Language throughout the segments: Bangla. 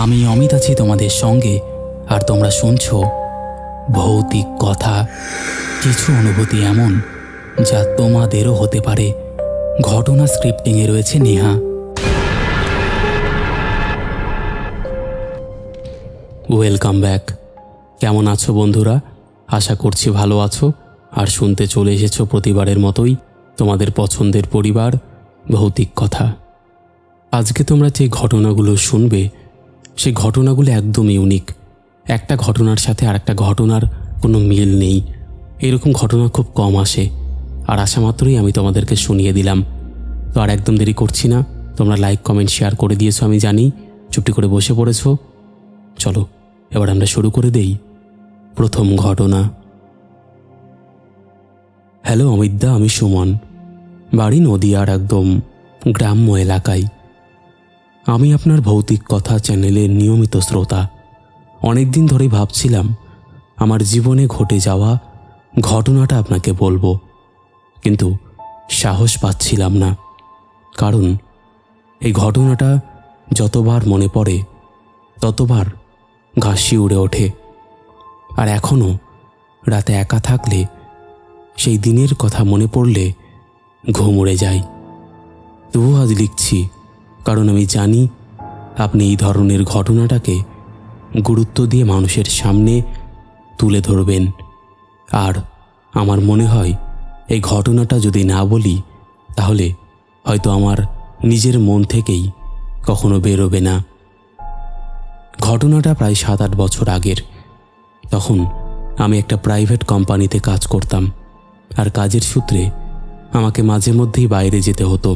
আমি অমিত আছি তোমাদের সঙ্গে, আর তোমরা শুনছো ভৌতিক কথা। কিছু অনুভূতি এমন যা তোমাদেরও হতে পারে। ঘটনা স্ক্রিপ্টিংয়ে রয়েছে নেহা। Welcome back. কেমন আছো বন্ধুরা? আশা করছি ভালো আছো আর শুনতে চলে এসেছো প্রতিবারের মতোই তোমাদের পছন্দের পরিবার ভৌতিক কথা। আজকে তোমরা যে ঘটনাগুলো শুনবে সেই ঘটনাগুলো একদম ইউনিক। একটা ঘটনার সাথে আরেকটা ঘটনার কোনো মিল নেই। এরকম ঘটনা খুব কম আসে, আর আসা মাত্রই আমি তোমাদেরকে শুনিয়ে দিলাম। তো আর একদম দেরি করছি না, তোমরা লাইক কমেন্ট শেয়ার করে দিয়েছো আমি জানি, চুপটি করে বসে পড়েছো। চলো এবার আমরা শুরু করে দেই প্রথম ঘটনা। হ্যালো অমিতদা, আমি সুমন, বাড়ি নদিয়ার একদম গ্রাম্য এলাকায়। আমি আপনার ভৌতিক কথা চ্যানেলের নিয়মিত শ্রোতা। অনেক দিন ধরেই ভাবছিলাম আমার জীবনে ঘটে যাওয়া ঘটনাটা আপনাকে বলবো, কিন্তু সাহস পাচ্ছিলাম না। কারণ এই ঘটনাটা যতবার মনে পড়ে ততবার গা শিউরে ওঠে। আর এখনও রাতে একা থাকলে সেই দিনের কথা মনে পড়লে ঘুম উড়ে যায়। তবুও আজ লিখছি, কারণ আমি জানি আপনি এই ধরনের ঘটনাটাকে গুরুত্ব দিয়ে মানুষের সামনে তুলে ধরবেন। আর আমার মনে হয় এই ঘটনাটা যদি না বলি তাহলে হয়তো আমার নিজের মন থেকেই কখনো বেরোবে না। ঘটনাটা প্রায় 7-8 বছর আগের। তখন আমি একটা প্রাইভেট কোম্পানিতে কাজ করতাম, আর কাজের সূত্রে আমাকে মাঝে মধ্যেই বাইরে যেতে হতো।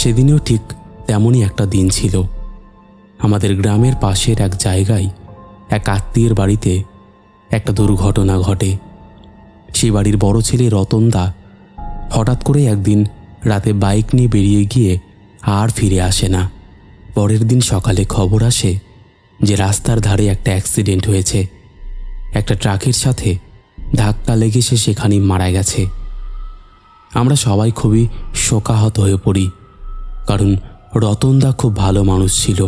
সেদিনেও ঠিক তেমনই একটা দিন ছিল। আমাদের গ্রামের পাশের এক জায়গায় এক আত্মীয়ের বাড়িতে একটা দুর্ঘটনা ঘটে। সেই বাড়ির বড় ছেলে রতনদা হঠাৎ করে একদিন রাতে বাইক নিয়ে বেরিয়ে গিয়ে আর ফিরে আসে না। পরের দিন সকালে খবর আসে যে রাস্তার ধারে একটা অ্যাক্সিডেন্ট হয়েছে। একটা ট্রাকের সাথে ধাক্কা লেগে সে সেখানেই মারা গেছে। আমরা সবাই খুবই শোকাহত হয়ে পড়ি, কারণ রতনদা খুব ভালো মানুষ ছিল,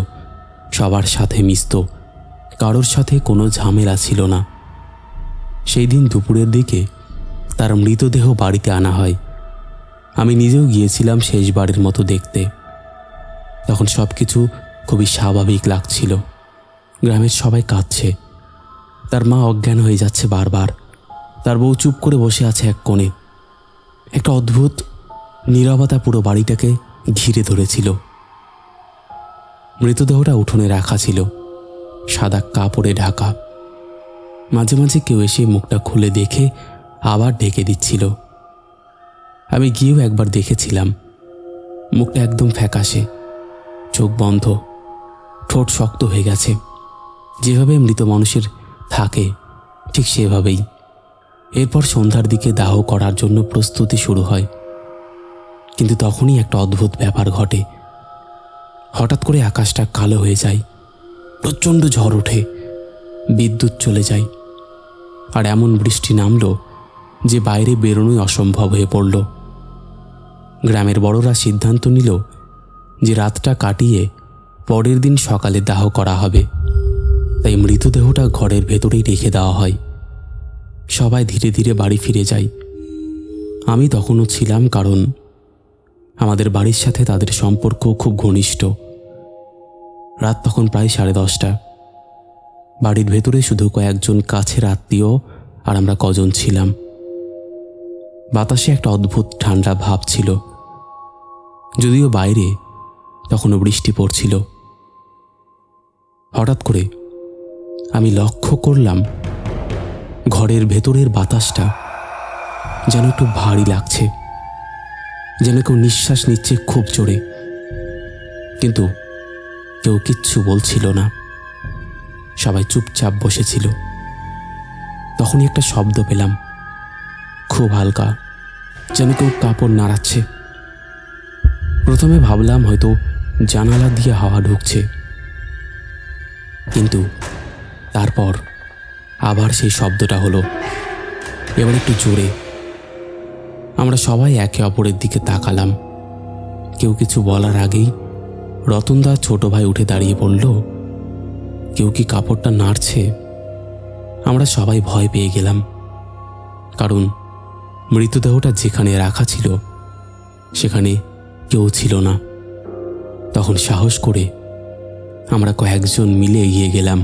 সবার সাথে মিশত, কারোর সাথে কোনো ঝামেলা ছিল না। সেই দিন দুপুরের দিকে তার মৃতদেহ বাড়িতে আনা হয়। আমি নিজেও গিয়েছিলাম শেষবারের মতো দেখতে। তখন সব কিছু খুবই স্বাভাবিক লাগছিল। গ্রামের সবাই কাঁদছে, তার মা অজ্ঞান হয়ে যাচ্ছে বারবার, তার বউ চুপ করে বসে আছে এক কোণে। একটা অদ্ভুত নীরবতা পুরো বাড়িটাকে ঘিরে ধরেছিল। মৃতদেহটা উঠোনে রাখা ছিল, সাদা কাপড়ে ঢাকা। মাঝে মাঝে কেউ এসে মুখটা খুলে দেখে আবার ঢেকে দিচ্ছিল। আমি গিয়েও একবার দেখেছিলাম। মুখটা একদম ফ্যাকাশে, চোখ বন্ধ, ঠোঁট শক্ত হয়ে গেছে, যেভাবে মৃত মানুষের থাকে ঠিক সেভাবেই। এরপর সন্ধ্যার দিকে দাহ করার জন্য প্রস্তুতি শুরু হয়। কিন্তু তখনই একটা অদ্ভুত ব্যাপার ঘটে। হঠাৎ করে আকাশটা কালো হয়ে যায়, প্রচণ্ড ঝড় ওঠে, বিদ্যুৎ চলে যায়, আর এমন বৃষ্টি নামলো যে বাইরে বেরোনোই অসম্ভব হয়ে পড়ল। গ্রামের বড়রা সিদ্ধান্ত নিল যে রাতটা কাটিয়ে পরের দিন সকালে দাহ করা হবে। তাই মৃতদেহটা ঘরের ভেতরেই রেখে দেওয়া হয়। সবাই ধীরে ধীরে বাড়ি ফিরে যায়। আমি তখনও ছিলাম, কারণ আমাদের বাড়ির সাথে তাদের সম্পর্ক খুব ঘনিষ্ঠ। রাত তখন প্রায় 10:30। বাড়ির ভেতরে শুধু কয়েকজন কাছের আত্মীয় আর আমরা কজন ছিলাম। বাতাসে একটা অদ্ভুত ঠান্ডা ভাব ছিল, যদিও বাইরে তখনও বৃষ্টি পড়ছিল। হঠাৎ করে আমি লক্ষ্য করলাম ঘরের ভেতরের বাতাসটা যেন একটু ভারী লাগছে, যেন কেউ নিঃশ্বাস নিচ্ছে খুব জোরে। কিন্তু কেউ কিচ্ছু বলছিল না, সবাই চুপচাপ বসেছিল। তখনই একটা শব্দ পেলাম, খুব হালকা, যেন কেউ কাপড় নাড়াচ্ছে। প্রথমে ভাবলাম হয়তো জানালা দিয়ে হাওয়া ঢুকছে, কিন্তু তারপর আবার সেই শব্দটা হলো, এবার একটু জোরে। আমরা সবাই একে অপরের দিকে তাকালাম। কেউ কিছু বলার আগেই রতনদার ছোট ভাই উঠে দাঁড়িয়ে বলল, কেউ কি কাপড়টা নাড়ছে? আমরা সবাই ভয় পেয়ে গেলাম, কারণ মৃতদেহটা যেখানে রাখা ছিল সেখানে কেউ ছিল না। তখন সাহস করে আমরা কয়েকজন মিলে এগিয়ে গেলাম।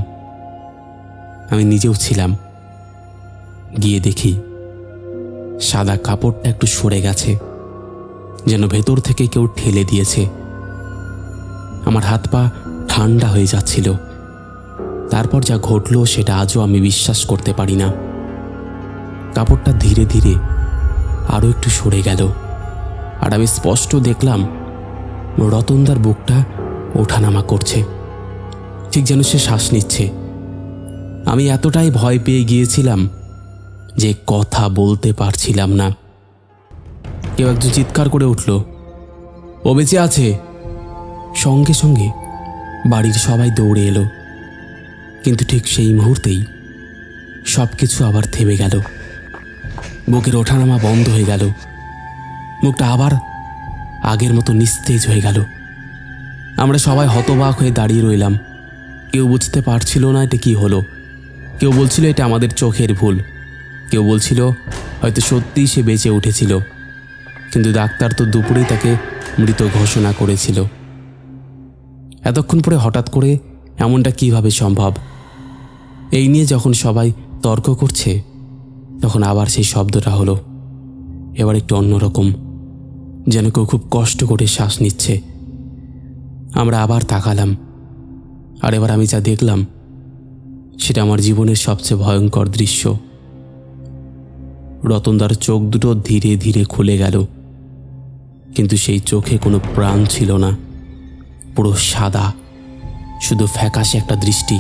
আমি নিজেও ছিলাম। গিয়ে দেখি সাদা কাপড়টা একটু সরে গেছে, যেন ভেতর থেকে কেউ ঠেলে দিয়েছে। আমার হাত পা ঠান্ডা হয়ে যাচ্ছিল। তারপর যা ঘটলো সেটা আজও আমি বিশ্বাস করতে পারি না। কাপড়টা ধীরে ধীরে আরও একটু সরে গেল, আর আমি স্পষ্ট দেখলাম রতনদার বুকটা ওঠানামা করছে, ঠিক যেন সে শ্বাস নিচ্ছে। আমি এতটাই ভয় পেয়ে গিয়েছিলাম যে কথা বলতে পারছিলাম না। কেউ একজন চিৎকার করে উঠল, ও বেঁচে আছে। সঙ্গে সঙ্গে বাড়ির সবাই দৌড়ে এলো, কিন্তু ঠিক সেই মুহূর্তেই সব কিছু আবার থেমে গেল। বুকের ওঠানামা বন্ধ হয়ে গেল। মুখটা আবার আগের মতো নিস্তেজ হয়ে গেল। আমরা সবাই হতবাক হয়ে দাঁড়িয়ে রইলাম। কেউ বুঝতে পারছিল না এটা কি হলো। কেউ বলছিল এটা আমাদের চোখের ভুল, কেউ বলছিল হয়তো সত্যিই সে বেঁচে উঠেছিল, কিন্তু ডাক্তার তো দুপুরেই তাকে মৃত ঘোষণা করেছিল। এতক্ষণ পরে হঠাৎ করে এমনটা কিভাবে সম্ভব? এই নিয়ে যখন সবাই তর্ক করছে, তখন আবার সেই শব্দটা হলো। এবার একটু অন্যরকম, যেন কেউ খুব কষ্ট করে শ্বাস নিচ্ছে। আমরা আবার তাকালাম, আর এবার আমি যা দেখলাম সেটা আমার জীবনের সবচেয়ে ভয়ঙ্কর দৃশ্য। রতনদার চোখ দুটো ধীরে ধীরে খুলে গেল, কিন্তু সেই চোখে কোনো প্রাণ ছিল না। পুরো সাদা, শুধু ফ্যাকাশে একটা দৃষ্টি।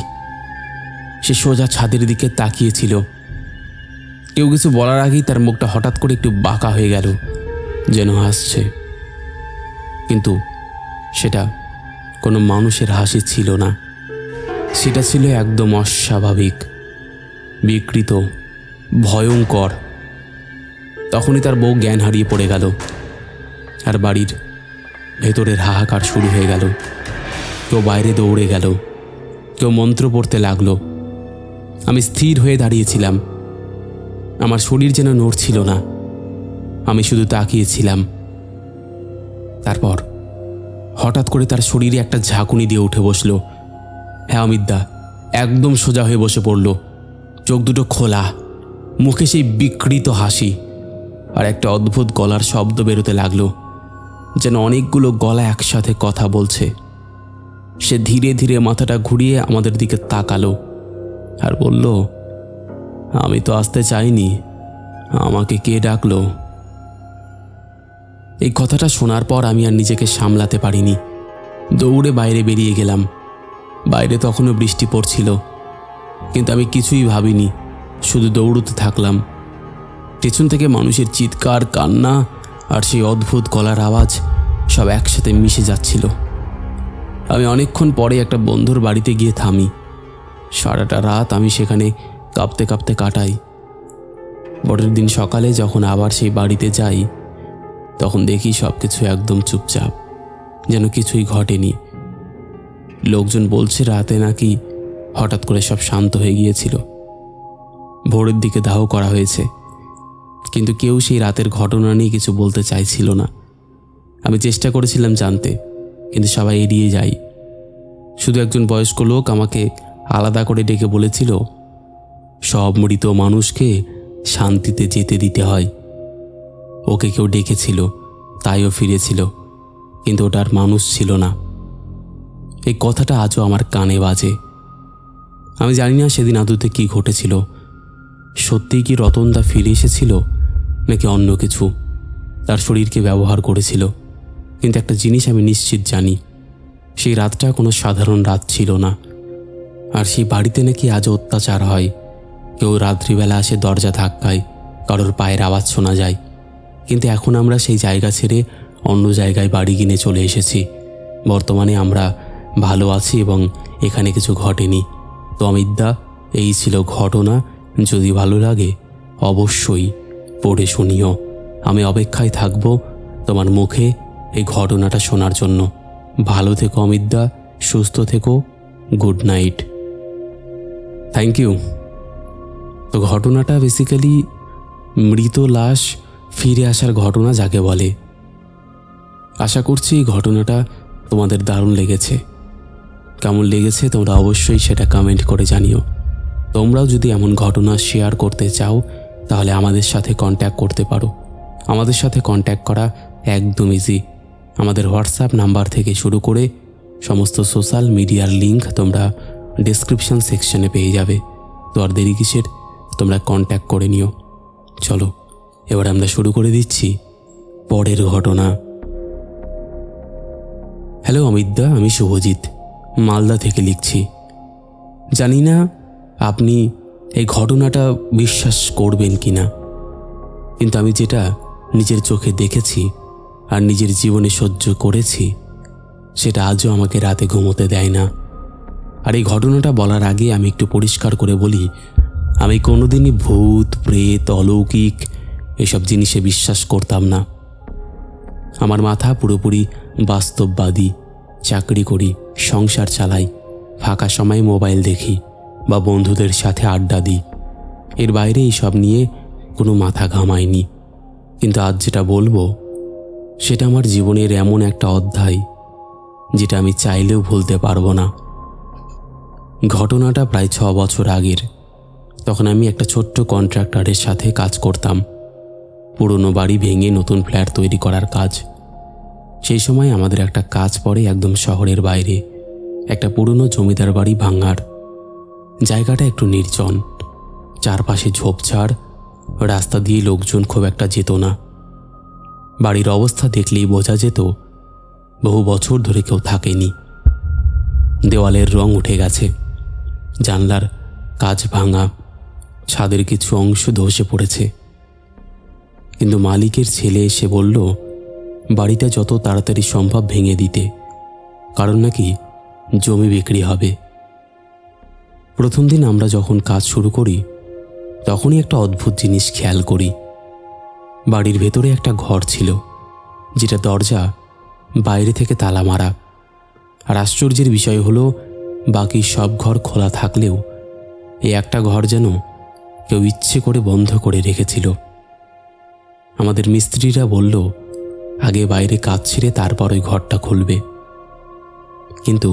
সে সোজা ছাদের দিকে তাকিয়েছিল। কেউ কিছু বলার আগেই তার মুখটা হঠাৎ করে একটু বাঁকা হয়ে গেল, যেন হাসছে। কিন্তু সেটা কোনো মানুষের হাসি ছিল না, সেটা ছিল একদম অস্বাভাবিক, বিকৃত, ভয়ঙ্কর। তখনই তার বউ জ্ঞান হারিয়ে পড়ে গেল, আর বাড়ির ভেতরের হাহাকার শুরু হয়ে গেল। কেউ বাইরে দৌড়ে গেল, কেউ মন্ত্র পড়তে লাগলো। আমি স্থির হয়ে দাঁড়িয়েছিলাম। আমার শরীর যেন নড়ছিল না, আমি শুধু তাকিয়েছিলাম। তারপর হঠাৎ করে তার শরীরে একটা ঝাঁকুনি দিয়ে উঠে বসল। হ্যাঁ, অমিতদা একদম সোজা হয়ে বসে পড়ল, চোখ দুটো খোলা, মুখে সেই বিকৃত হাসি, আর একটা অদ্ভুত গলার শব্দ বেরোতে লাগলো, যেন অনেকগুলো গলা একসাথে কথা বলছে। সে ধীরে ধীরে মাথাটা ঘুরিয়ে আমাদের দিকে তাকালো আর বলল, আমি তো আসতে চাইনি, আমাকে কে ডাকলো? এই কথাটা শোনার পর আমি আর নিজেকে সামলাতে পারিনি। দৌড়ে বাইরে বেরিয়ে গেলাম। বাইরে তখনও বৃষ্টি পড়ছিল, কিন্তু আমি কিছুই ভাবিনি, শুধু দৌড়তে থাকলাম। পেছন থেকে মানুষের চিৎকার, কান্না আর সেই অদ্ভুত গলার আওয়াজ সব একসাথে মিশে যাচ্ছিল। আমি অনেকক্ষণ পরে একটা বন্ধুর বাড়িতে গিয়ে থামি। সারাটা রাত আমি সেখানে কাঁপতে কাঁপতে কাটাই। পরের দিন সকালে যখন আবার সেই বাড়িতে যাই, তখন দেখি সব কিছু একদম চুপচাপ, যেন কিছুই ঘটেনি। লোকজন বলছে রাতে নাকি হঠাৎ করে সব শান্ত হয়ে গিয়েছিল। ভোরের দিকে দাহ করা হয়েছে, কিন্তু কেউ সেই রাতের ঘটনা নিয়ে কিছু বলতে চাইছিল না। আমি চেষ্টা করেছিলাম জানতে, কিন্তু সবাই এড়িয়ে যায়। শুধু একজন বয়স্ক লোক আমাকে আলাদা করে ডেকে বলেছিল, সব মৃত মানুষকে শান্তিতে যেতে দিতে হয়। ওকে কেউ ডেকেছিল, তাইও ফিরেছিল, কিন্তু ওটার মানুষ ছিল না। এই কথাটা আজও আমার কানে বাজে। আমি জানি না সেদিন আদুতে কি ঘটেছিল। সত্যিই কি রতনদা ফিরে এসেছিল, নাকি অন্য কিছু তার শরীরকে ব্যবহার করেছিল? কিন্তু একটা জিনিস আমি নিশ্চিত জানি, সেই রাতটা কোনো সাধারণ রাত ছিল না। আর সেই বাড়িতে নাকি আজও অত্যাচার হয়। কেউ রাত্রিবেলা আসে, দরজা ধাক্কায়, কারোর পায়ের আওয়াজ শোনা যায়। কিন্তু এখন আমরা সেই জায়গা ছেড়ে অন্য জায়গায় বাড়ি কিনে চলে এসেছি। বর্তমানে আমরা ভালো আছি এবং এখানে কিছু ঘটেনি। তো অমিতদা, এই ছিল ঘটনা। যদি ভালো লাগে অবশ্যই পড়ে শুনিও। আমি অপেক্ষায় থাকব তোমার মুখে এই ঘটনাটা শোনার জন্য। ভালো থেকো অমিতদা, সুস্থ থেকো, গুড নাইট। Thank you. তো ঘটনাটা বেসিক্যালি মৃত লাশ ফিরে আসার ঘটনা যাকে বলে। আশা করছি এই ঘটনাটা তোমাদের দারুণ লেগেছে। কেমন লেগেছে তোমরা অবশ্যই সেটা কমেন্ট করে জানিও। তোমরাও যদি এমন ঘটনা শেয়ার করতে চাও তাহলে আমাদের সাথে কন্ট্যাক্ট করতে পারো। আমাদের সাথে কন্ট্যাক্ট করা একদম ইজি। আমাদের হোয়াটসঅ্যাপ নাম্বার থেকে শুরু করে সমস্ত সোশ্যাল মিডিয়ার লিঙ্ক তোমরা ডেসক্রিপশন সেকশনে পেয়ে যাবে। তো আর দেরি কিসের, তোমরা কন্ট্যাক্ট করে নিও। চলো এবার আমরা শুরু করে দিচ্ছি পরের ঘটনা। হ্যালো অমিতদা, আমি শুভজিৎ মালদা থেকে লিখছি। জানি না আপনি এই ঘটনাটা বিশ্বাস করবেন কি না, কিন্তু আমি যেটা নিজের চোখে দেখেছি আর নিজের জীবনে সহ্য করেছি সেটা আজও আমাকে রাতে ঘুমোতে দেয় না। আর এই ঘটনাটা বলার আগে আমি একটু পরিষ্কার করে বলি, আমি কোনোদিনই ভূত, প্রেত, অলৌকিক এসব জিনিসে বিশ্বাস করতাম না। আমার মাথা পুরোপুরি বাস্তববাদী। চাকরি করি, সংসার চালাই, ফাঁকা সময় মোবাইল দেখি বা বন্ধুদের সাথে আড্ডা দিই। এর বাইরে এইসব নিয়ে কোনো মাথা ঘামায়নি। কিন্তু আজ যেটা বলবো সেটা আমার জীবনের এমন একটা অধ্যায় যেটা আমি চাইলেও ভুলতে পারবো না। ঘটনাটা প্রায় 6 বছর আগের। তখন আমি একটা ছোট্ট কন্ট্রাক্টরের সাথে কাজ করতাম, পুরনো বাড়ি ভেঙে নতুন ফ্ল্যাট তৈরি করার কাজ। সেই সময় আমাদের একটা কাজ পড়ে একদম শহরের বাইরে, একটা পুরনো জমিদার বাড়ি ভাঙার। জায়গাটা একটু নির্জন, চারপাশে ঝোপঝাড়, রাস্তা দিয়ে লোকজন খুব একটা যেত না। বাড়ির অবস্থা দেখলেই বোঝা যেত বহু বছর ধরে কেউ থাকেনি। দেওয়ালের রং উঠে গেছে, জানলার কাচ ভাঙা, ছাদের কিছু অংশ ধসে পড়েছে। কিন্তু মালিকের ছেলে এসে বলল বাড়িটা যত তাড়াতাড়ি সম্ভব ভেঙে দিতে, কারণ নাকি জমি বিক্রি হবে। প্রথম দিন আমরা যখন কাজ শুরু করি তখনই একটা অদ্ভুত জিনিস খেয়াল করি। বাড়ির ভেতরে একটা ঘর ছিল যেটা দরজা বাইরে থেকে তালা মারা। আর আশ্চর্যের বিষয় হলো বাকি সব ঘর খোলা থাকলেও এই একটা ঘর যেন কেউ ইচ্ছে করে বন্ধ করে রেখেছিল। আমাদের মিস্ত্রিরা বলল আগে বাইরে কাজ ছেড়ে তারপর ওই ঘরটা খুলবে। কিন্তু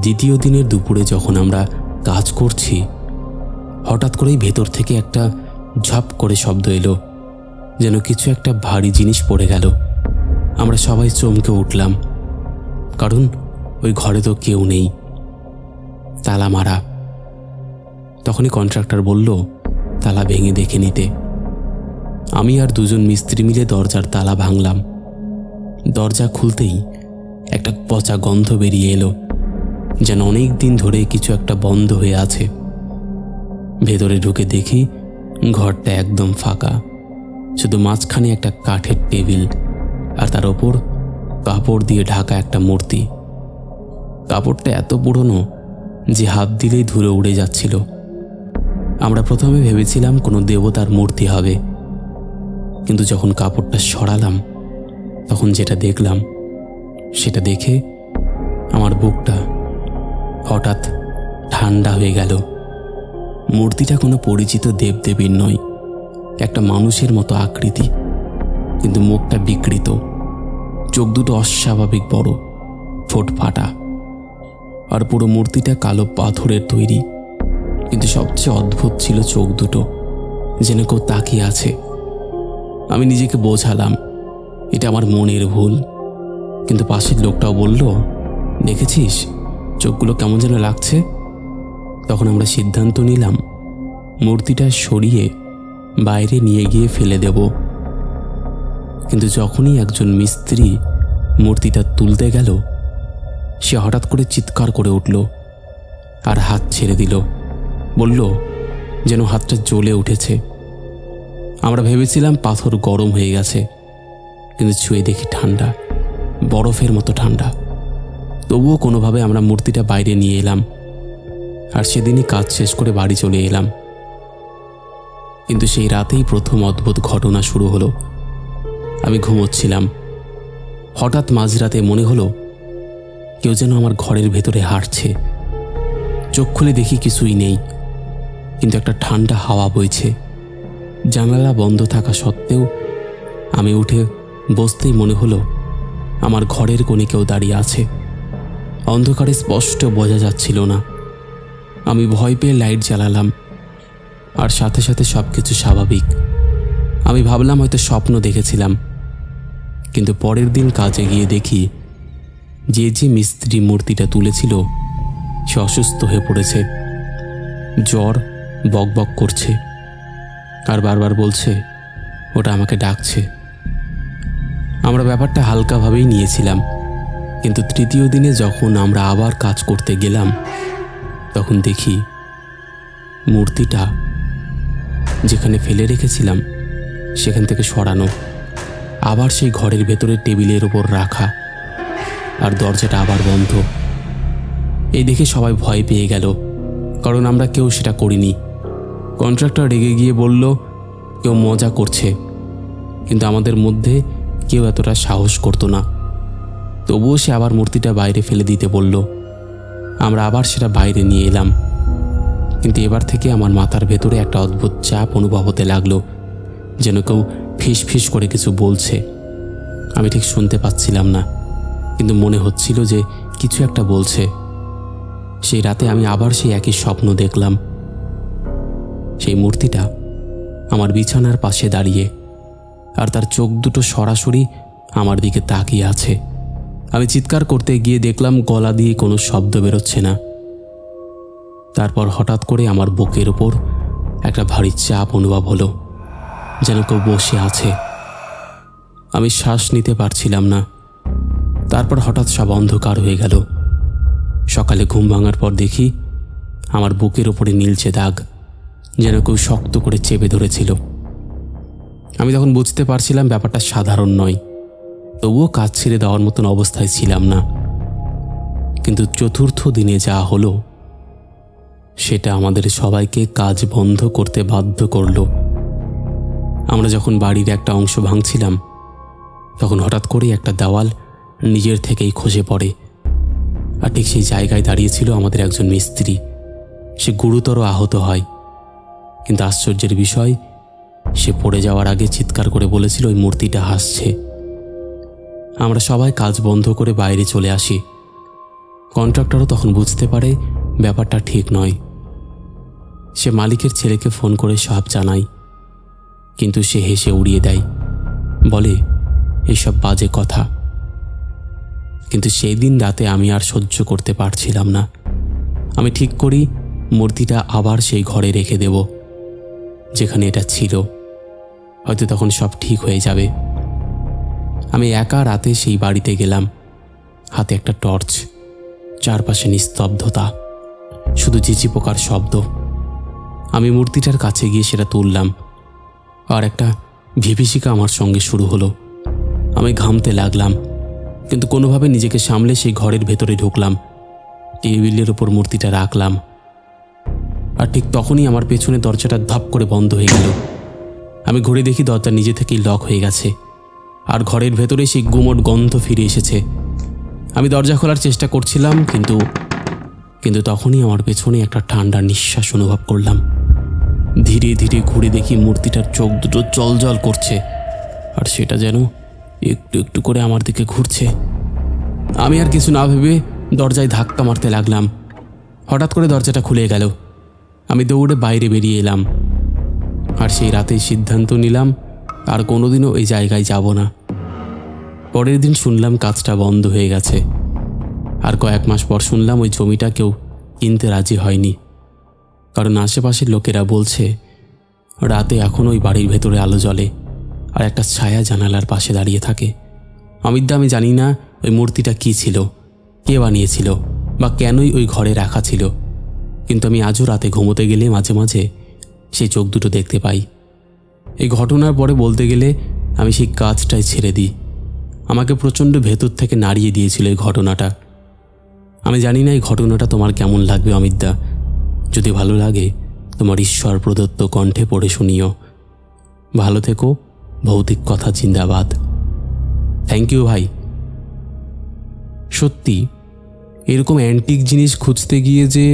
দ্বিতীয় দিনের দুপুরে যখন আমরা কাজ করছি হঠাৎ করেই ভেতর থেকে একটা ঝপ করে শব্দ এলো, যেন কিছু একটা ভারী জিনিস পড়ে গেল। আমরা সবাই চমকে উঠলাম, কারণ ওই ঘরে তো কেউ নেই, তালা মারা। তখনই কন্ট্রাক্টর বলল তালা ভেঙে দেখে নিতে। আমি আর দুজন মিস্ত্রি মিলে দরজার তালা ভাঙলাম। দরজা খুলতেই একটা পচা গন্ধ বেরিয়ে এলো, যেন অনেক দিন ধরে কিছু একটা বন্ধ হয়ে আছে। ভেতরে ঢুকে দেখি ঘরটা একদম ফাঁকা, শুধু মাঝখানে একটা কাঠের টেবিল আর তার ওপর কাপড় দিয়ে ঢাকা একটা মূর্তি। কাপড়টা এত পুরনো যে হাত দিলেই ধুলো উড়ে যাচ্ছিল। আমরা প্রথমে ভেবেছিলাম কোনো দেবতার মূর্তি হবে, কিন্তু যখন কাপড়টা সরালাম তখন যেটা দেখলাম সেটা দেখে আমার বুকটা হঠাৎ ঠান্ডা হয়ে গেল। মূর্তিটা কোনো পরিচিত দেবদেবীর নয়, একটা মানুষের মতো আকৃতি, কিন্তু মুখটা বিকৃত, চোখ দুটো অস্বাভাবিক বড়, ঠোঁট ফাটা। আর পুরো মূর্তিটা কালো পাথরের তৈরি, কিন্তু সবচেয়ে অদ্ভুত ছিল চোখ দুটো যেন কেউ তাকিয়ে আছে। আমি নিজেকে বোঝালাম এটা আমার মনের ভুল, কিন্তু পাশের লোকটাও বলল দেখেছিস চোখগুলো কেমন যেন লাগছে। তখন আমরা সিদ্ধান্ত নিলাম মূর্তিটা সরিয়ে বাইরে নিয়ে গিয়ে ফেলে দেব। কিন্তু যখনই একজন মিস্ত্রি মূর্তিটা তুলতে গেল সে হঠাৎ করে চিৎকার করে উঠল আর হাত ছেড়ে দিল, বলল যেন হাতটা জ্বলে উঠেছে। আমরা ভেবেছিলাম পাথর গরম হয়ে গেছে, কিন্তু ছুঁয়ে দেখি ঠান্ডা, বরফের মতো ঠান্ডা। তবুও কোনোভাবে আমরা মূর্তিটা বাইরে নিয়ে এলাম আর সেদিনই কাজ শেষ করে বাড়ি চলে এলাম। কিন্তু সেই রাতেই প্রথম অদ্ভুত ঘটনা শুরু হলো। আমি ঘুমোচ্ছিলাম, হঠাৎ মাঝরাতে মনে হলো কেউ যেন আমার ঘরের ভেতরে হাঁটছে। চোখ খুলে দেখি কিছুই নেই, কিন্তু একটা ঠান্ডা হাওয়া বইছে। জানালা বন্ধ থাকা সত্ত্বেও আমি উঠে বসতেই মনে হলো আমার ঘরের কোণে কেউ দাঁড়িয়ে আছে। অন্ধকারে স্পষ্ট বোঝা যাচ্ছিল না। আমি ভয় পেয়ে লাইট জ্বালালাম, আর সাথে সাথে সব কিছু স্বাভাবিক। আমি ভাবলাম হয়তো স্বপ্ন দেখেছিলাম, কিন্তু পরের দিন কাজে গিয়ে দেখি যে মিস্ত্রি মূর্তিটা তুলেছিল সে অসুস্থ হয়ে পড়েছে। জ্বর, বকবক করছে, আর বারবার বলছে ওটা আমাকে ডাকছে। আমরা ব্যাপারটা হালকাভাবেই নিয়েছিলাম, কিন্তু তৃতীয় দিনে যখন আমরা আবার কাজ করতে গেলাম তখন দেখি মূর্তিটা যেখানে ফেলে রেখেছিলাম সেখান থেকে সরানো, আবার সেই ঘরের ভেতরে টেবিলের ওপর রাখা, আর দরজাটা আবার বন্ধ। এই দেখে সবাই ভয় পেয়ে গেল, কারণ আমরা কেউ সেটা করিনি। কন্ট্রাক্টর রেগে গিয়ে বলল কেউ মজা করছে, কিন্তু আমাদের মধ্যে কেউ এতটা সাহস করতো না। তবুও সে আবার মূর্তিটা বাইরে ফেলে দিতে বলল। আমরা আবার সেটা বাইরে নিয়ে এলাম, কিন্তু এবার থেকে আমার মাথার ভেতরে একটা অদ্ভুত চাপ অনুভব হতে লাগলো, যেন কেউ ফিস ফিস করে কিছু বলছে। আমি ঠিক শুনতে পাচ্ছিলাম না, কিন্তু মনে হচ্ছিল যে কিছু একটা বলছে। সেই রাতে আমি আবার সেই একই স্বপ্ন দেখলাম। সেই মূর্তিটা আমার বিছানার পাশে দাঁড়িয়ে, আর তার চোখ দুটো সরাসরি আমার দিকে তাকিয়ে আছে। আমি চিৎকার করতে গিয়ে দেখলাম গলা দিয়ে কোনো শব্দ বেরোচ্ছে না। তারপর হঠাৎ করে আমার বুকের ওপর একটা ভারী চাপ অনুভব হলো, যেন কেউ বসে আছে। আমি শ্বাস নিতে পারছিলাম না। তারপর হঠাৎ সব অন্ধকার হয়ে গেল। সকালে ঘুম ভাঙার পর দেখি আমার বুকের ওপরে নীলচে দাগ, যেন কেউ শক্ত করে চেপে ধরেছিল। আমি তখন বুঝতে পারছিলাম ব্যাপারটা সাধারণ নয়, তবুও কাজ ছেড়ে দেওয়ার মতন অবস্থায় ছিলাম না। কিন্তু চতুর্থ দিনে যা হলো সেটা আমাদের সবাইকে কাজ বন্ধ করতে বাধ্য করল। আমরা যখন বাড়ির একটা অংশ ভাঙছিলাম তখন হঠাৎ করেই একটা দেওয়াল নিজের থেকেই খসে পড়ে, আর ঠিক সেই জায়গায় দাঁড়িয়েছিল আমাদের একজন মিস্ত্রি। সে গুরুতর আহত হয়, কিন্তু আশ্চর্যের বিষয় সে পড়ে যাওয়ার আগে চিৎকার করে বলেছিল ওই মূর্তিটা হাসছে। আমরা সবাই কাজ বন্ধ করে বাইরে চলে আসি। কন্ট্রাক্টরও তখন বুঝতে পারে ব্যাপারটা ঠিক নয়। সে মালিকের ছেলেকে ফোন করে সব জানায়, কিন্তু সে হেসে উড়িয়ে দেয়, বলে এসব বাজে কথা। কিন্তু সেই দিন রাতে আমি আর সহ্য করতে পারছিলাম না। আমি ঠিক করি মূর্তিটা আবার সেই ঘরে রেখে দেব যেখানে এটা ছিল, হয়তো তখন সব ঠিক হয়ে যাবে। আমি একা রাতে সেই বাড়িতে গেলাম, হাতে একটা টর্চ, চারপাশে নিস্তব্ধতা, শুধু ঝিঝি পোকার শব্দ। আমি মূর্তিটার কাছে গিয়ে সেটা তুললাম, আর একটা বিভীষিকা আমার সঙ্গে শুরু হলো। আমি ঘামতে লাগলাম, কিন্তু কোনোভাবে নিজেকে সামলে সেই ঘরের ভেতরে ঢুকলাম। টেবিলের ওপর মূর্তিটা রাখলাম, আর ঠিক তখনই আমার পেছনে দরজাটা ধাপ করে বন্ধ হয়ে গেল। আমি ঘুরে দেখি দরজা নিজে থেকেই লক হয়ে গেছে, আর ঘরের ভেতরে সেই গুমোট গন্ধ ফিরে এসেছে। আমি দরজা খোলার চেষ্টা করছিলাম, কিন্তু তখনই আমার পেছনে একটা ঠান্ডা নিঃশ্বাস অনুভব করলাম। ধীরে ধীরে ঘুরে দেখি মূর্তিটার চোখ দুটো জলজল করছে, আর সেটা যেন একটু একটু করে আমার দিকে ঘুরছে। আমি আর কিছু না ভেবে দরজায় ধাক্কা মারতে লাগলাম। হঠাৎ করে দরজাটা খুলে গেল। আমি দৌড়ে বাইরে বেরিয়ে এলাম, আর সেই রাতেই সিদ্ধান্ত নিলাম আর কোনোদিনও ওই জায়গায় যাব না। পরের দিন শুনলাম কাজটা বন্ধ হয়ে গেছে, আর কয়েক মাস পর শুনলাম ওই জমিটা কেউ কিনতে রাজি হয়নি, কারণ আশেপাশের লোকেরা বলছে রাতে এখনও ওই বাড়ির ভেতরে আলো জ্বলে, আর একটা ছায়া জানালার পাশে দাঁড়িয়ে থাকে। আমি জানি না ওই মূর্তিটা কী ছিল, কে বানিয়েছিল, বা কেনই ওই ঘরে রাখা ছিল, কিন্তু আমি আজও রাতে ঘুমোতে গেলে মাঝে মাঝে সেই চোখ দুটো দেখতে পাই। এই ঘটনার পরে বলতে গেলে আমি সেই কাজটাই ছেড়ে দিই। আমাকে প্রচণ্ড ভেতর থেকে নাড়িয়ে দিয়েছিল এই ঘটনাটা। আমি জানি না এই ঘটনাটা তোমার কেমন লাগবে অমিতদা। যদি ভালো লাগে তোমার ঈশ্বর প্রদত্ত কণ্ঠে পড়ে শুনিও। ভালো থেকো। ভৌতিক কথা জিন্দাবাদ। থ্যাংক ইউ ভাই। সত্যি এরকম অ্যান্টিক জিনিস খুঁজতে গিয়ে যে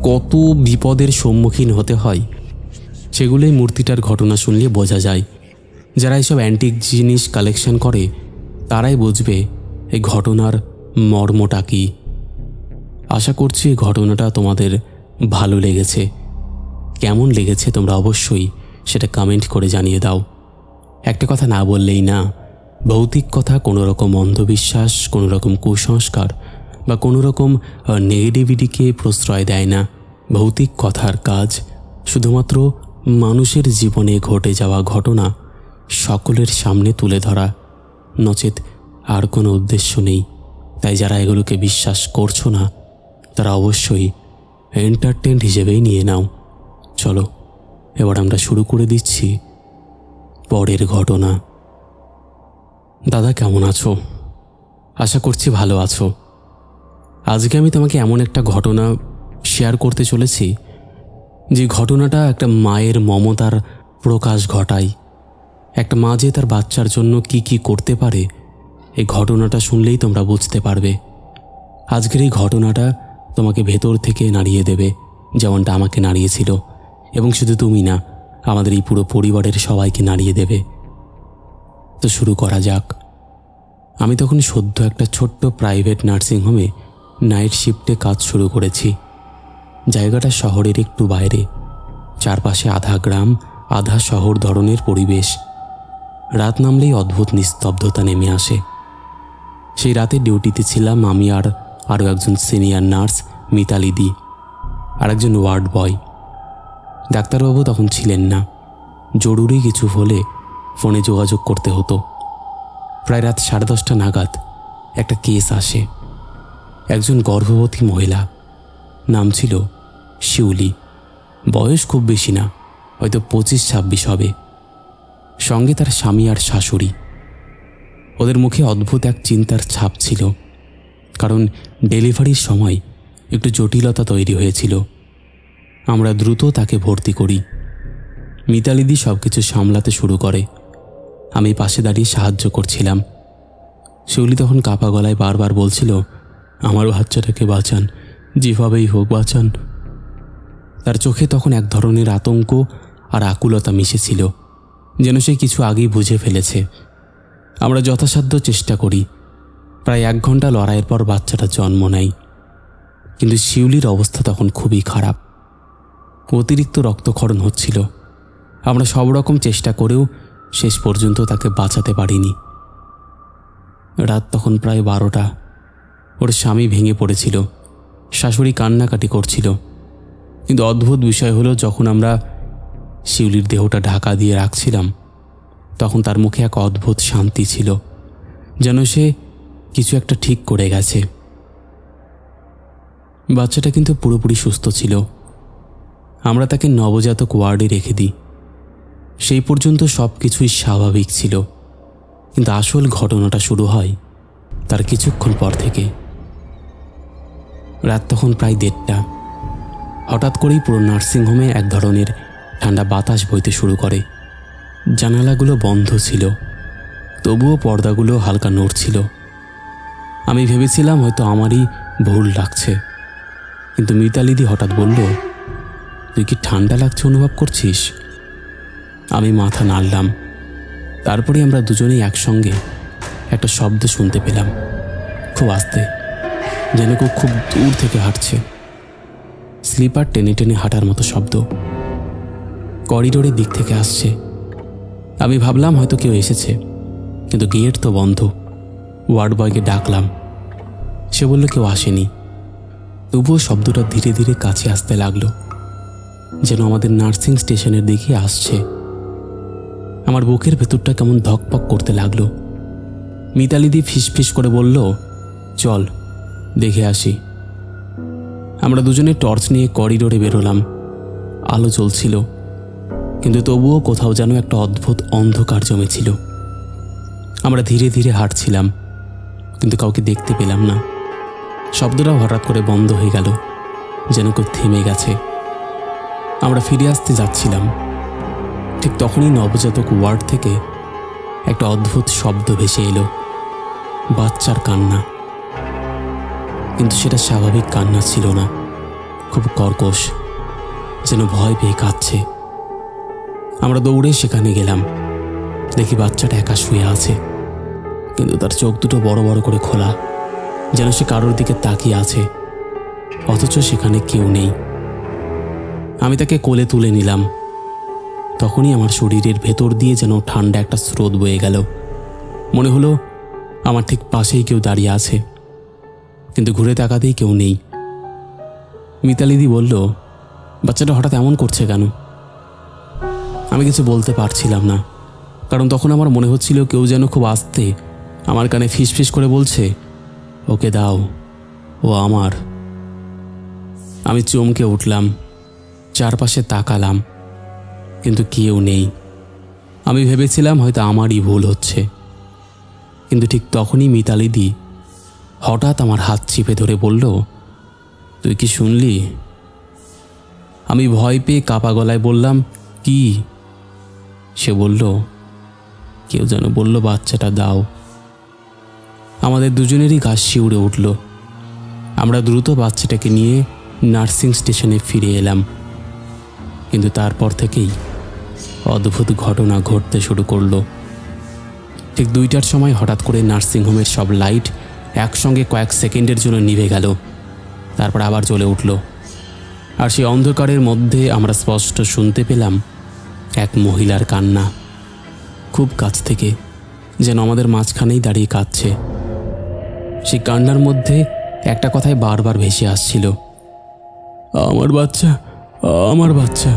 কত বিপদের সম্মুখীন হতে হয় সেগুলোই মূর্তিটার ঘটনা শুনলে বোঝা যায়। যারা এইসব অ্যান্টিক জিনিস কালেকশন করে তারাই বুঝবে এই ঘটনার মর্মটা কী। আশা করছি এই ঘটনাটা তোমাদের ভালো লেগেছে। কেমন লেগেছে তোমরা অবশ্যই সেটা কমেন্ট করে জানিয়ে দাও। একটা কথা না বললেই না, ভৌতিক কথা কোনো রকম অন্ধবিশ্বাস, কোনো রকম কুসংস্কার বা কোনো রকম নেগেটিভিটিকে প্রশ্রয় দেয় না। ভৌতিক কথার কাজ শুধুমাত্র মানুষের জীবনে ঘটে যাওয়া ঘটনা সকলের সামনে তুলে ধরা, নচেত আর কোনো উদ্দেশ্য নেই। তাই যারা এগুলোকে বিশ্বাস করছো না তারা অবশ্যই এন্টারটেইনড হিসেবেই নিয়ে নাও। চলো এবার আমরা শুরু করে দিচ্ছি পরের ঘটনা। দাদা কেমন আছো? আশা করছি ভালো আছো। আজকে আমি তোমাকে এমন একটা ঘটনা শেয়ার করতে চলেছি যে ঘটনাটা একটা মায়ের মমতার প্রকাশ ঘটায়। একটা মা যে তার বাচ্চার জন্য কি কি করতে পারে এই ঘটনাটা শুনলেই তোমরা বুঝতে পারবে। আজকের এই ঘটনাটা তোমাকে ভেতর থেকে নাড়িয়ে দেবে, যেমনটা আমাকে নাড়িয়েছিল। এবং শুধু তুমি না, আমাদের এই পুরো পরিবারের সবাইকে নাড়িয়ে দেবে। তো শুরু করা যাক। আমি তখন সদ্য একটা ছোট্ট প্রাইভেট নার্সিংহোমে নাইট শিফটে কাজ শুরু করেছি। জায়গাটা শহরের একটু বাইরে, চারপাশে আধা গ্রাম আধা শহর ধরনের পরিবেশ। রাত নামলেই অদ্ভুত নিস্তব্ধতা নেমে আসে। সেই রাতে ডিউটিতে ছিলাম আমি আর আরও একজন সিনিয়র নার্স মিতালিদি, আর একজন ওয়ার্ড বয়। ডাক্তারবাবু তখন ছিলেন না। জরুরি কিছু হলে ফোনে যোগাযোগ করতে হতো। প্রায় রাত 10:30 নাগাদ একটা কেস আসে। একজন গর্ভবতী মহিলা, নাম ছিল শিউলি। বয়স খুব বেশি না, হয়তো 25-26 হবে। সঙ্গে তার স্বামী আর শাশুড়ি। ওদের মুখে অদ্ভুত এক চিন্তার ছাপ ছিল, কারণ ডেলিভারির সময় একটু জটিলতা তৈরি হয়েছিল। আমরা দ্রুত তাকে ভর্তি করি। মিতালিদি সব কিছু সামলাতে শুরু করে। আমি পাশে দাঁড়িয়ে সাহায্য করছিলাম। শিউলি তখন কাপা গলায় বারবার বলছিল, আমার বাচ্চাটাকে বাঁচান, যেভাবেই হোক বাঁচান। তার চোখে তখন এক ধরনের আতঙ্ক আর আকুলতা মিশেছিল, যেন সে কিছু আগেই বুঝে ফেলেছে। আমরা যথাসাধ্য চেষ্টা করি। প্রায় 1 ঘন্টা লড়াইয়ের পর বাচ্চাটা জন্ম নেয়। কিন্তু শিউলির অবস্থা তখন খুবই খারাপ। অতিরিক্ত রক্তক্ষরণ হচ্ছিল। আমরা সব রকম চেষ্টা করেও শেষ পর্যন্ত তাকে বাঁচাতে পারিনি। রাত তখন প্রায় 12টা। ওর স্বামী ভেঙে পড়েছিল, শাশুড়ি কান্নাকাটি করছিল। কিন্তু অদ্ভুত বিষয় হলো, যখন আমরা শিউলির দেহটা ঢাকা দিয়ে রাখছিলাম তখন তার মুখে এক অদ্ভুত শান্তি ছিল, যেন সে কিছু একটা ঠিক করে গেছে। বাচ্চাটা কিন্তু পুরোপুরি সুস্থ ছিল। আমরা তাকে নবজাতক ওয়ার্ডে রেখে দিই। সেই পর্যন্ত সব কিছুই স্বাভাবিক ছিল। কিন্তু আসল ঘটনাটা শুরু হয় তার কিছুক্ষণ পর থেকে। রাত তখন প্রায় 1:30টা। হঠাৎ করেই পুরো নার্সিংহোমে এক ধরনের ঠান্ডা বাতাস বইতে শুরু করে। জানালাগুলো বন্ধ ছিল, তবুও পর্দাগুলো হালকা নড়ছিল। আমি ভেবেছিলাম হয়তো আমারই ভুল লাগছে। কিন্তু মিতালিদি হঠাৎ বলল, তুই কি ঠান্ডা লাগছে অনুভব করছিস? আমি মাথা নাড়লাম। তারপরে আমরা দুজনেই একসঙ্গে একটা শব্দ শুনতে পেলাম, খুব আস্তে, যেন কেউ খুব দূর থেকে হাঁটছে। স্লিপার টেনে টেনে হাঁটার মতো শব্দ করিডোরের দিক থেকে আসছে। আমি ভাবলাম হয়তো কেউ এসেছে, কিন্তু গেট তো বন্ধ। ওয়ার্ড বয়কে ডাকলাম, সে বলল কেউ আসেনি। তবুও শব্দটা ধীরে ধীরে কাছে আসতে লাগলো, যেন আমাদের নার্সিং স্টেশনের দিকে আসছে। আমার বুকের ভেতরটা কেমন ধকপক করতে লাগলো। মিতালিদি ফিসফিস করে বলল, চল দেখে আসি। আমরা দুজনে টর্চ নিয়ে করিডোরে বেরোলাম। আলো জ্বলছিল, কিন্তু তবুও কোথাও যেন একটা অদ্ভুত অন্ধকার জমেছিল। আমরা ধীরে ধীরে হাঁটছিলাম, কিন্তু কাউকে দেখতে পেলাম না। শব্দটাও হঠাৎ করে বন্ধ হয়ে গেল, যেন কেউ থেমে গেছে। আমরা ফিরে আসতে যাচ্ছিলাম, ঠিক তখনই নবজাতক ওয়ার্ড থেকে একটা অদ্ভুত শব্দ ভেসে এলো, বাচ্চার কান্না। কিন্তু সেটা স্বাভাবিক কান্না ছিল না, খুব কর্কশ, যেন ভয় পেয়ে কাঁদছে। আমরা দৌড়ে সেখানে গেলাম। দেখি বাচ্চাটা একা শুয়ে আছে, কিন্তু তার চোখ দুটো বড় বড় করে খোলা, যেন সে কারোর দিকে তাকিয়ে আছে, অথচ সেখানে কেউ নেই। আমি তাকে কোলে তুলে নিলাম। তখনই আমার শরীরের ভেতর দিয়ে যেন ঠান্ডা একটা স্রোত বয়ে গেল। মনে হলো আমার ঠিক পাশেই কেউ দাঁড়িয়ে আছে, কিন্তু ঘুরে তাকাতেই কেউ নেই। মিতালিদি বলল, বাচ্চাটা হঠাৎ এমন করছে কেন? আমি কিছু বলতে পারছিলাম না, কারণ তখন আমার মনে হচ্ছিল কেউ যেন খুব আস্তে আমার কানে ফিসফিস করে বলছে, ওকে দাও, ও আমার। আমি চমকে উঠলাম, চারপাশে তাকালাম, কিন্তু কেউ নেই। আমি ভেবেছিলাম হয়তো আমারই ভুল হচ্ছে, কিন্তু ঠিক তখনই মিতালিদি হঠাৎ আমার হাত চিপে ধরে বলল, তুই কি শুনলি? আমি ভয় পেয়ে কাপা গলায় বললাম, কি? সে বলল, কেউ যেন বলল বাচ্চাটা দাও। আমাদের দুজনেরই গা শিউরে উঠল। আমরা দ্রুত বাচ্চাটাকে নিয়ে নার্সিং স্টেশনে ফিরে এলাম। কিন্তু তারপর থেকেই অদ্ভুত ঘটনা ঘটতে শুরু করলো। ঠিক 2টার সময় হঠাৎ করে নার্সিংহোমের সব লাইট একসঙ্গে কয়েক সেকেন্ডের জন্য নিভে গেল, তারপর আবার জ্বলে উঠল। আর সেই অন্ধকারের মধ্যে আমরা স্পষ্ট শুনতে পেলাম এক মহিলার কান্না, খুব কাছ থেকে, যেন আমাদের মাঝখানেই দাঁড়িয়ে কাঁদছে। সেই কান্নার মধ্যে একটা কথাই বারবার ভেসে আসছিল, আমার বাচ্চা, আমার বাচ্চা।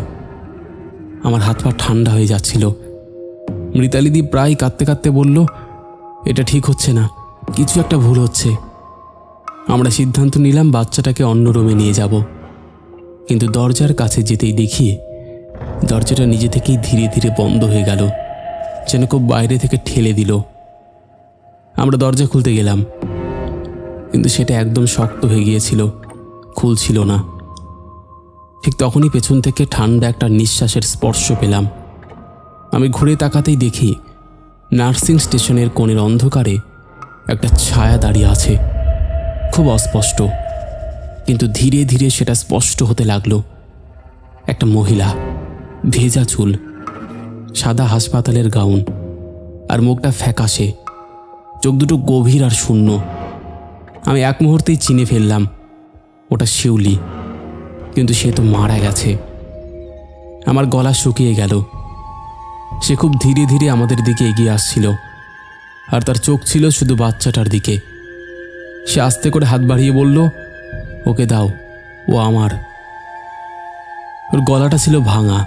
আমার হাত পা ঠান্ডা হয়ে যাচ্ছিল। মৃতালিদি প্রায় কাঁদতে কাঁদতে বলল, এটা ঠিক হচ্ছে না, কিছু একটা ভুল হচ্ছে। আমরা সিদ্ধান্ত নিলাম বাচ্চাটাকে অন্য রুমে নিয়ে যাব। কিন্তু দরজার কাছে যেতেই দেখি দরজাটা নিজে থেকেই ধীরে ধীরে বন্ধ হয়ে গেল, যেন কেউ বাইরে থেকে ঠেলে দিল। আমরা দরজা খুলতে গেলাম, কিন্তু সেটা একদম শক্ত হয়ে গিয়েছিল, খুলছিল না। ঠিক তখনই পেছন থেকে ঠান্ডা একটা নিঃশ্বাসের স্পর্শ পেলাম। আমি ঘুরে তাকাতেই দেখি নার্সিং স্টেশনের কোণের অন্ধকারে একটা ছায়া দাঁড়িয়ে আছে, খুব অস্পষ্ট, কিন্তু ধীরে ধীরে সেটা স্পষ্ট হতে লাগলো। একটা মহিলা, ভেজা চুল, সাদা হাসপাতালের গাউন, আর মুখটা ফ্যাকাশে, চোখ দুটো গভীর আর শূন্য। আমি এক মুহূর্তেই চিনে ফেললাম ওটা শিউলি, কিন্তু সে তো মারা গেছে। আমার গলা শুকিয়ে গেল। সে খুব ধীরে ধীরে আমাদের দিকে এগিয়ে আসছিল, আর তার চোখ ছিল শুধু বাচ্চাটার দিকে। সে আস্তে করে হাত বাড়িয়ে বলল, ওকে দাও, ও আমার। ওর গলাটা ছিল ভাঙা,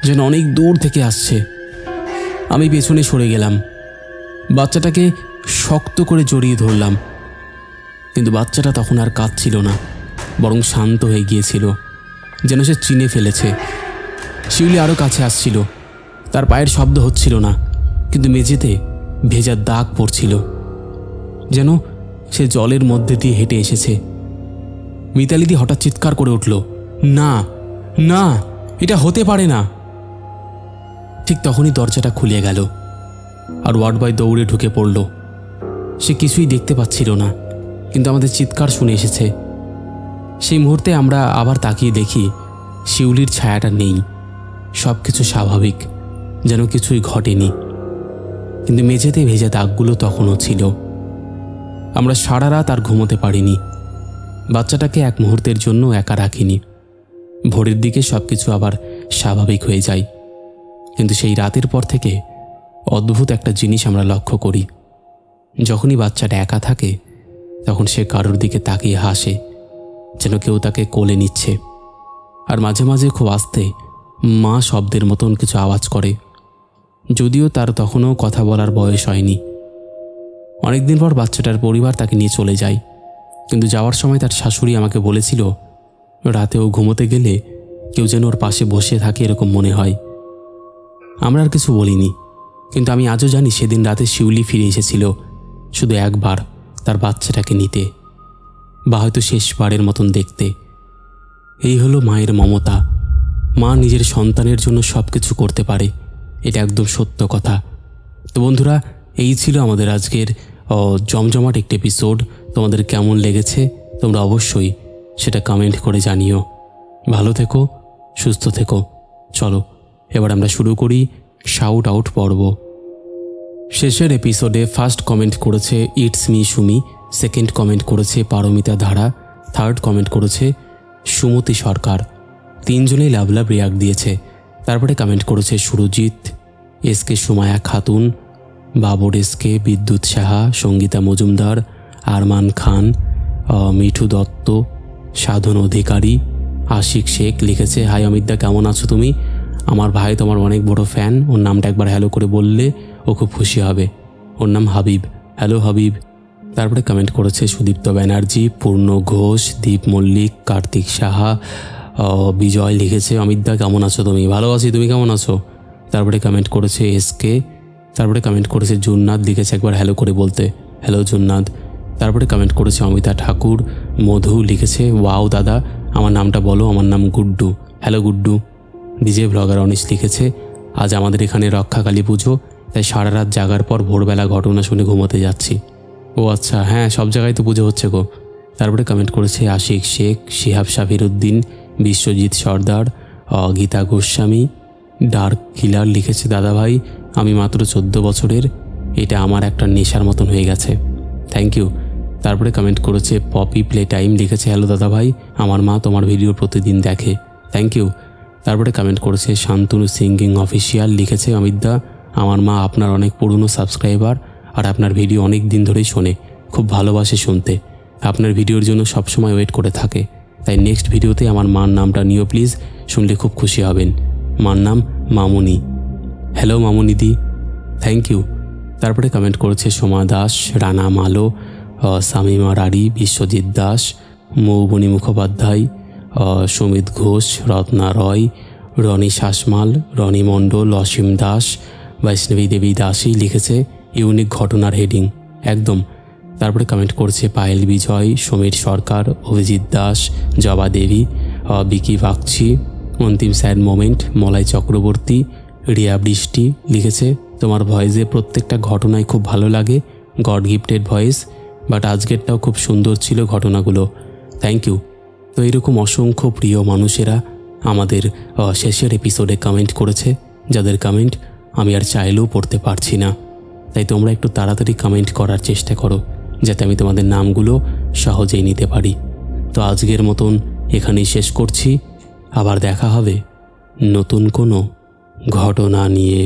যেন অনেক দূর থেকে আসছে। আমি পেছনে সরে গেলাম, বাচ্চাটাকে শক্ত করে জড়িয়ে ধরলাম। কিন্তু বাচ্চাটা তখন আর কাঁদছিল না, বরং শান্ত হয়ে গিয়েছিল, যেন সে চিনে ফেলেছে। শিউলি আরও কাছে আসছিল, তার পায়ের শব্দ হচ্ছিল না, কিন্তু মেঝেতে ভেজা দাগ পড়ছিল, যেন সে জলের মধ্যে দিয়ে হেঁটে এসেছে। মিতালিদি হঠাৎ চিৎকার করে উঠল, না না, এটা হতে পারে না। ঠিক তখনই দরজাটা খুলে গেল, আর ওয়ার্ড বয় দৌড়ে ঢুকে পড়ল। সে কিছুই দেখতে পাচ্ছিল না, কিন্তু আমাদের চিৎকার শুনে এসেছে। সেই মুহূর্তে আমরা আবার তাকিয়ে দেখি শিউলির ছায়াটা নেই, সব কিছু স্বাভাবিক, যেন কিছুই ঘটেনি। কিন্তু মেঝেতে ভেজা দাগগুলো তখনও ছিল। আমরা সারা রাত আর ঘুমোতে পারিনি। বাচ্চাটাকে এক মুহূর্তের জন্য একা রাখিনি। ভোরের দিকে সব কিছু আবার স্বাভাবিক হয়ে যায়, কিন্তু সেই রাতের পর থেকে অদ্ভুত একটা জিনিস আমরা লক্ষ্য করি। যখনই বাচ্চাটা একা থাকে, তখন সে কারোর দিকে তাকিয়ে হাসে, যেন কেউ তাকে কোলে নিচ্ছে। আর মাঝে মাঝে খুব আস্তে মা শব্দের মতন কিছু আওয়াজ করে, যদিও তার তখনও কথা বলার বয়স হয়নি। অনেকদিন পর বাচ্চাটার পরিবার তাকে নিয়ে চলে যায়, কিন্তু যাওয়ার সময় তার শাশুড়ি আমাকে বলেছিল, রাতেও ঘুমোতে গেলে কেউ যেন ওর পাশে বসে থাকে এরকম মনে হয়। আমরা আর কিছু বলিনি, কিন্তু আমি আজও জানি সেদিন রাতে শিউলি ফিরে এসেছিল শুধু একবার তার বাচ্চাটাকে নিতে, বা হয়তো শেষবারের মতন দেখতে। এই হলো মায়ের মমতা। মা নিজের সন্তানের জন্য সব কিছু করতে পারে, এটা একদম সত্য কথা। তো বন্ধুরা, এই ছিল আমাদের আজকের জমজমাট একটি এপিসোড। তোমাদের কেমন লেগেছে তোমরা অবশ্যই সেটা কমেন্ট করে জানিও। ভালো থেকো, সুস্থ থেকো। চলো এবার আমরা শুরু করি শাউট আউট পর্ব। শেষের এপিসোডে ফার্স্ট কমেন্ট করেছে it's me Sumi, second comment করেছে পারমিতা ধারা, থার্ড কমেন্ট করেছে সুমতি সরকার। তিনজনেই লাভ লাভ রিয়াক্ট দিয়েছে। তারপরে কমেন্ট করেছে সুরজিৎ, এসকে সুমায়া খাতুন, বাবর এসকে, বিদ্যুৎ সাহা, সঙ্গীতা মজুমদার, আরমান খান, মিঠু দত্ত, সাধন অধিকারী, আশিক শেখ লিখেছে হাই অমিতদা, কেমন আছো তুমি? আমার ভাই তোমার অনেক বড় ফ্যান, ওর নামটা একবার হ্যালো করে বললে ও খুব খুশি হবে। ওর নাম হাবিব। হ্যালো হাবিব। তারপরে কমেন্ট করেছে সুদীপ্ত ব্যানার্জি, পূর্ণ ঘোষ, দীপ মল্লিক, কার্তিক সাহা, বিজয় লিখেছে অমিতদা কেমন আছো তুমি? ভালো আছি, তুমি কেমন আছো? তারপরে কমেন্ট করেছে এসকে। তারপরে কমেন্ট করেছে জুন্নাথ, লিখেছে একবার হ্যালো করে বলতে। হ্যালো জুন্নাথ। তারপরে কমেন্ট করেছে অমিতা ঠাকুর। মধু লিখেছে ওয়াও দাদা, আমার নামটা বলো, আমার নাম Guddu. Hello Guddu. DJ blogger Anish লিখেছে আজ আমাদের এখানে রক্ষাকালী পুজো, তাই সারা রাত জাগার পর ভোরবেলা ঘটনা শুনে ঘুমোতে যাচ্ছি। ও আচ্ছা, হ্যাঁ সব জায়গায় তো পুজো হচ্ছে গো। তারপরে কমেন্ট করেছে আশিক শেখ, শিহাব শাফিরউদ্দিন, বিশ্বজিৎ সর্দার, গীতা গোস্বামী। ডার্ক কিলার লিখেছে দাদা ভাই, আমি মাত্র 14 বছরের, এটা আমার একটা নেশার মতন হয়ে গেছে। Thank you. তারপরে কমেন্ট করেছে পপি প্লে টাইম, লিখেছে হ্যালো দাদা ভাই, আমার মা তোমার ভিডিও প্রতিদিন দেখে। Thank you. তারপরে কমেন্ট করেছে শান্তনু সিঙ্গিং অফিসিয়াল, লিখেছে অমিতদা আমার মা আপনার অনেক পুরনো সাবস্ক্রাইবার, আর আপনার ভিডিও অনেক দিন ধরেই শোনে, খুব ভালোবাসে শুনতে, আপনার ভিডিওর জন্য সবসময় ওয়েট করে থাকে, তাই নেক্সট ভিডিওতে আমার মার নামটা নিও প্লিজ, শুনলে খুব খুশি হবেন। মার নাম মামুনি। হ্যালো মামুনিদি, থ্যাংক ইউ। তারপরে কমেন্ট করেছে সোমা দাস, রানা মালো, শামিমা রাড়ি, বিশ্বজিৎ দাস, মৌবনী মুখোপাধ্যায়, সুমিত ঘোষ, রত্না রয়, রনি শাসমাল, রনি মণ্ডল, অসীম দাস, বৈষ্ণবী দেবী দাসী লিখেছে ইউনিক ঘটনার হেডিং একদম। তারপরে কমেন্ট করছে পায়েল বিজয়, সমীর সরকার, অভিজিৎ দাস, জবা দেবী, বিকি বাগচি, অন্তিম স্যাড মোমেন্ট, মলাই চক্রবর্তী, রিয়া বৃষ্টি লিখেছে তোমার ভয়েসে প্রত্যেকটা ঘটনায় খুব ভালো লাগে, গড গিফটেড ভয়েস, বাট আজকেরটাও খুব সুন্দর ছিল ঘটনাগুলো। Thank you. তো এরকম অসংখ্য প্রিয় মানুষেরা আমাদের শেষের এপিসোডে কমেন্ট করেছে, যাদের কমেন্ট আমি আর চাইলেও পড়তে পারছি না, তাই তোমরা একটু তাড়াতাড়ি কমেন্ট করার চেষ্টা করো যাতে আমি তোমাদের নামগুলো সহজেই নিতে পারি। তো আজকের মতন এখানেই শেষ করছি, আবার দেখা হবে নতুন কোনো ঘটনা নিয়ে।